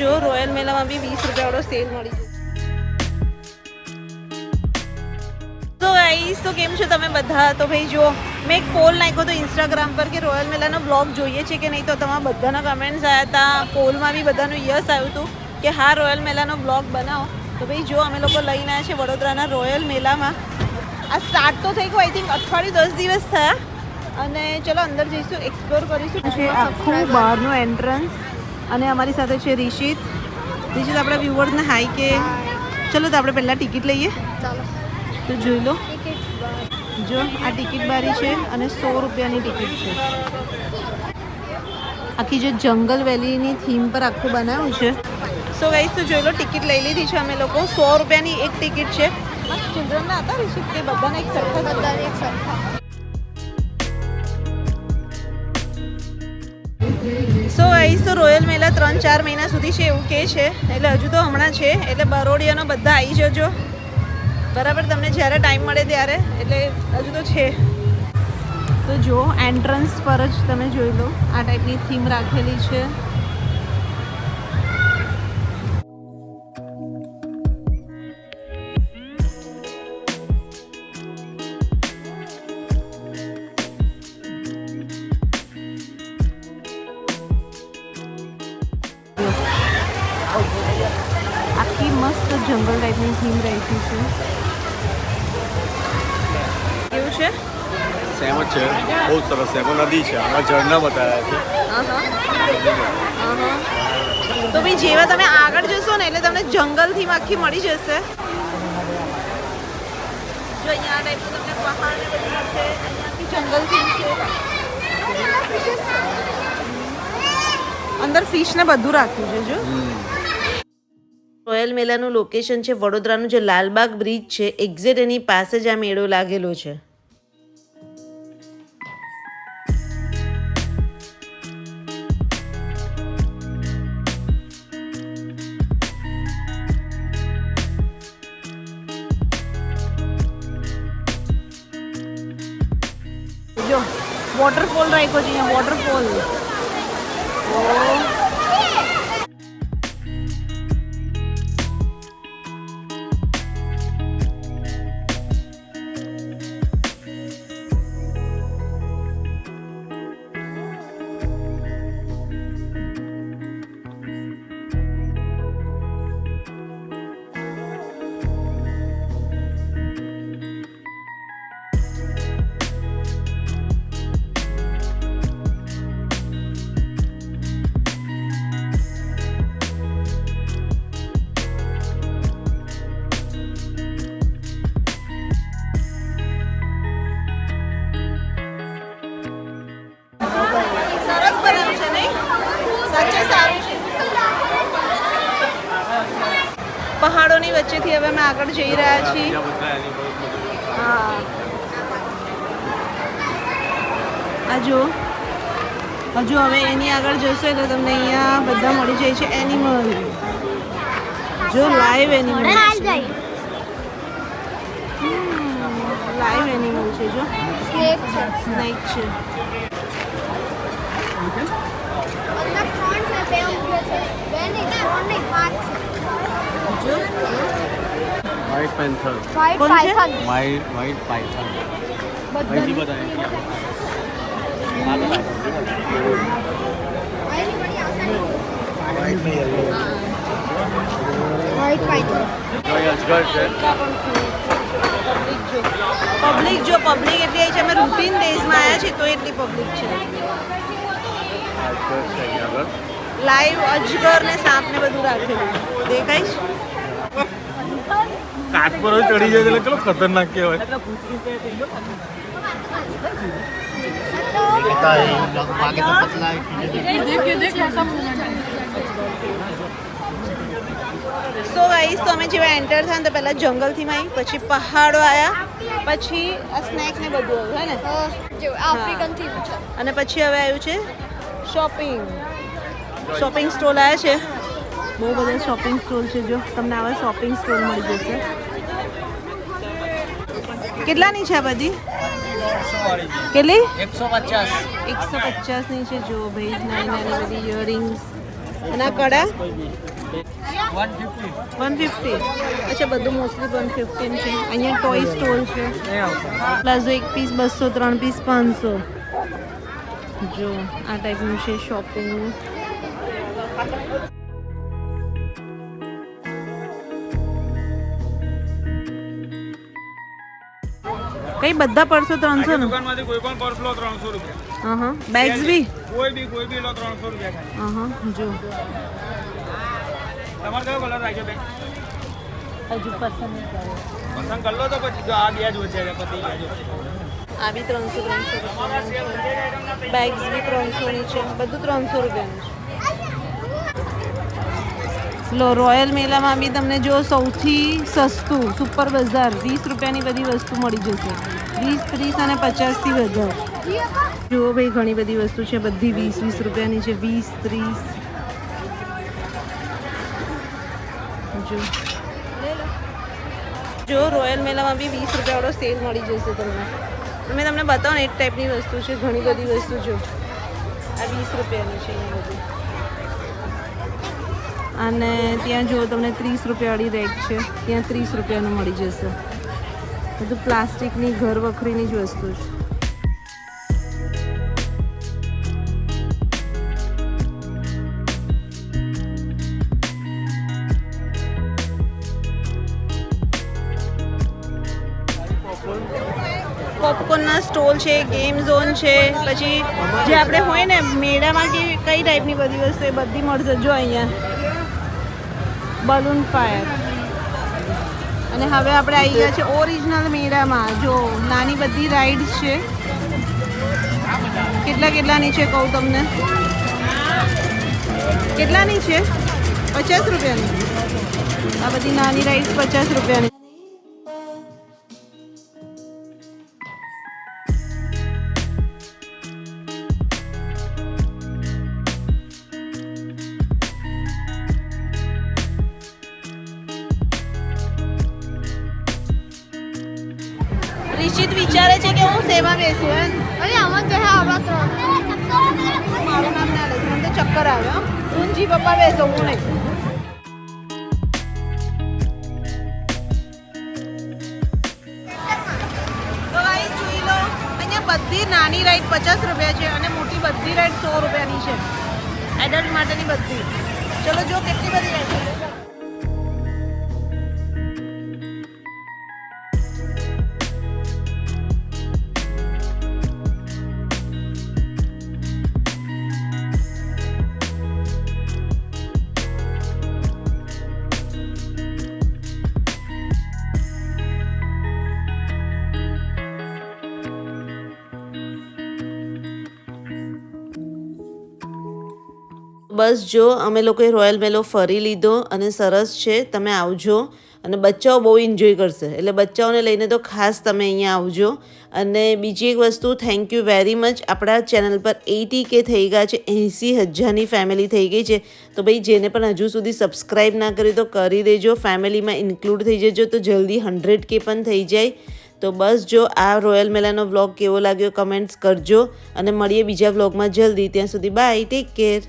જો રોયલ મેલામાં બી 20 રૂપિયા વાળો સેલ મળી જશે. તો ગાઈસ, તો કેમ છો તમે બધા? તો ભાઈ જો મેં એક પોલ નાખ્યો તો ઇન્સ્ટાગ્રામ પર કે રોયલ મેલાનો બ્લોગ જોઈએ છે કે નહીં. તો તમારા બધાના કમેન્ટ્સ આવ્યા હતા. પોલમાં બી બધાનું યસ આવ્યું હતું કે હા રોયલ મેલાનો બ્લોગ બનાવો. તો ભાઈ જો અમે લોકો લઈને આવ્યા છે વડોદરાના રોયલ મેલામાં. આ સ્ટાર્ટ તો થઈ ગયું, આઈ થિંક અઠવાડિયું 10 દિવસ થયા. અને ચલો અંદર જઈશું, એક્સપ્લોર કરીશું. છે આખું બહારનું એન્ટ્રન્સ. અને અમારી સાથે છે રિશિત. આપણા વ્યુઅર્સને હાઈ કે. ચલો તો આપણે પહેલાં ટિકિટ લઈએ. તો જોઈ લો, જો આ ટિકિટ બારી છે અને 100 રૂપિયાની ટિકિટ છે. આખી જે જંગલ વેલીની થીમ પર આખું બનાવ્યું છે. સો ગાઈસ, તો જોઈ લો, ટિકિટ લઈ લીધી છે અમે લોકો. 100 રૂપિયાની એક ટિકિટ છે. ચિલ્ડ્રનના હતા રિશિત કે બધાને એક સરખા? બધાને એક સરખા. સો ગાઈસ, તો રોયલ મેલા 3-4 મહિના સુધી છે એવું કહે છે. એટલે હજુ તો હમણાં છે. એટલે બરોડિયાનો બધા આવી જજો બરાબર, તમને જ્યારે ટાઈમ મળે ત્યારે. એટલે હજુ તો છે. તો જો એન્ટ્રન્સ પર જ તમે જોઈ લો, આ ટાઈપની થીમ રાખેલી છે. આખી મસ્ત જંગલ ટાઈપની થીમ રાખી છે. કેવું છે? સેમ જ છે, બહુ સરસ છે. એમાં નદી છે, આમાં ઝરણા બતાવ્યા છે. તો ભાઈ જેવા તમે આગળ જશો ને એટલે તમને જંગલ થીમ આખી મળી જશે. જો અહીંયા આ ટાઈપનું તમને પહાડ ને બધું મળશે. અહીંયાથી જંગલ થીમ છે. અંદર ફિશ ને બધું રાખ્યું છે. જો રોયલ મેલાનું લોકેશન છે વડોદરાનું જે લાલબાગ બ્રિજ છે, એક્ઝેક્ટ એની પાસે જ આ મેળો લાગેલો છે. જો વોટરફોલ રાખ્યો છે અહીંયા, વોટરફોલ. પહાડોની વચ્ચેથી હવે અમે આગળ જઈ રહ્યા છીએ. હા, આ જો હજુ હવે એની આગળ જશો એટલે તમને અહીંયા બધા મળી જાય છે એનિમલ. જો લાઈવ એનિમલ છે, લાઈવ એનિમલ છે. જો સ્નેક છે. વ્હાઇટ પેન્થર, કોણ છે? White python. અહીંથી બતાવ્યા. White python. અજગર છે. પબ્લિક જો પબ્લિક એટલી છે. અમે રૂટીન ડેઝમાં આવ્યા છીએ તો એટલી પબ્લિક છે. અજગર છે અહીંયા આગળ. લાઈવ અજગર ને સાપ ને બધું રાખેલું છે. દેખાય છે? કાચ પર ચડી જાય એટલે કેટલો ખતરનાક કહેવાય. સો ગાઈસ, તો અમે જેવા એન્ટર થયા ને તો પહેલાં જંગલથી માં આવી, પછી પહાડો આવ્યા, પછી આ સ્નેક ને બધું આવ્યું હે ને. આફ્રિકન થીમ છે. અને પછી હવે આવ્યું છે શોપિંગ. શોપિંગ સ્ટોલ આવ્યા છે. બહુ બધા શોપિંગ સ્ટોલ છે. જો તમને આવા શોપિંગ સ્ટોલ મળી જશે. કેટલાની છે આ બધી? કેટલી? 150 ની છે. જો ભાઈ નાની નાની બધી ઇયરિંગ્સ અને કડા 150. અચ્છા બધું મોસ્ટલી 115 છે. અહીંયા ટોય સ્ટોલ છે. પ્લાઝો એક પીસ 200, 3 પીસ 500. જો આ ટાઈપનું છે શોપિંગનું. કઈ બધા પડશો 300 ને? દુકાનમાંથી કોઈ પણ પર્સ લો 300 રૂપિયા. હા બેગ્સ બી કોઈ બી લો 300 રૂપિયા ખાલી. જો તમારે કયો કલર રાખ્યો બેન? હજુ પસંદ પસંદ કરી લો તો પછી જો આ બે જ વચ્ચે છે પતિ લેજો. આ બી 300 બેગ્સ બી 300 ની છે. બધું 300 રૂપિયાનું છે. લો રોયલ મેલામાં બી તમને જો સૌથી સસ્તું સુપર બજાર 20 રૂપિયાની બધી વસ્તુ મળી જશે. 20, 30 અને 50 થી વધારે. જો ભાઈ ઘણી બધી વસ્તુ છે. બધી 20 રૂપિયાની છે. 20, 30. જો રોયલ મેલામાં બી 20 રૂપિયાવાળો સેલ મળી જશે તમને. મેં તમને બતાવો ને એક ટાઈપની વસ્તુ છે. ઘણી બધી વસ્તુ જો આ 20 રૂપિયાની છે એ બધી. અને ત્યાં જો તમને 30 રૂપિયાવાળી રેક છે. ત્યાં 30 રૂપિયાનું મળી જશે. બધું પ્લાસ્ટિકની ઘર વખરીની જ વસ્તુ છે. પોપકોર્નના સ્ટોલ છે. ગેમ ઝોન છે. પછી જે આપણે હોય ને મેળામાં કે કઈ ટાઈપની બધી વસ્તુ એ બધી મળશે. જો અહીંયા બલૂન ફાયર. અને હવે આપણે આવી ગયા છે ઓરિજિનલ મેળામાં. જો નાની બધી રાઈડ્સ છે. કેટલાની છે કહું તમને? કેટલાની છે? 50 રૂપિયાની. આ બધી નાની રાઈડ્સ 50 રૂપિયાની. રિશિત વિચારે છે કે હું શેમાં બેસું એમ. અરે આમાં તો હે આપણા 3. મારું નામ ના લે. મને તો ચક્કર આવે. હું જી પપ્પા બેસો હું નહીં. તો ગાઈસ જોઈ લો અહીંયા બધી નાની રાઈડ 50 રૂપિયા છે અને મોટી બધી રાઈડ 100 રૂપિયાની છે. એડલ્ટ માટેની બધી. ચલો જો કેટલી બધી રાઈડ છે. બસ જો અમે લોકોએ રોયલ મેલો ફરી લીધો અને સરસ છે. તમે આવજો અને બચ્ચાઓ બહુ એન્જોય કરશે. એટલે બચ્ચાઓને લઈને તો ખાસ તમે અહીંયા આવજો. અને બીજી એક વસ્તુ, થેન્ક યુ વેરી મચ. આપણા ચેનલ પર 80K થઈ ગયા છે. 80,000ની ફેમિલી થઈ ગઈ છે. તો ભાઈ જેને પણ હજુ સુધી સબસ્ક્રાઈબ ના કર્યું તો કરી દેજો. ફેમિલીમાં ઇન્ક્લુડ થઈ જજો તો જલ્દી 100K પણ થઈ જાય. તો બસ જો આ રોયલ મેલાનો વ્લોગ કેવો લાગ્યો કમેન્ટ્સ કરજો અને મળીએ બીજા વ્લોગમાં જલ્દી. ત્યાં સુધી બાય, ટેક કેર.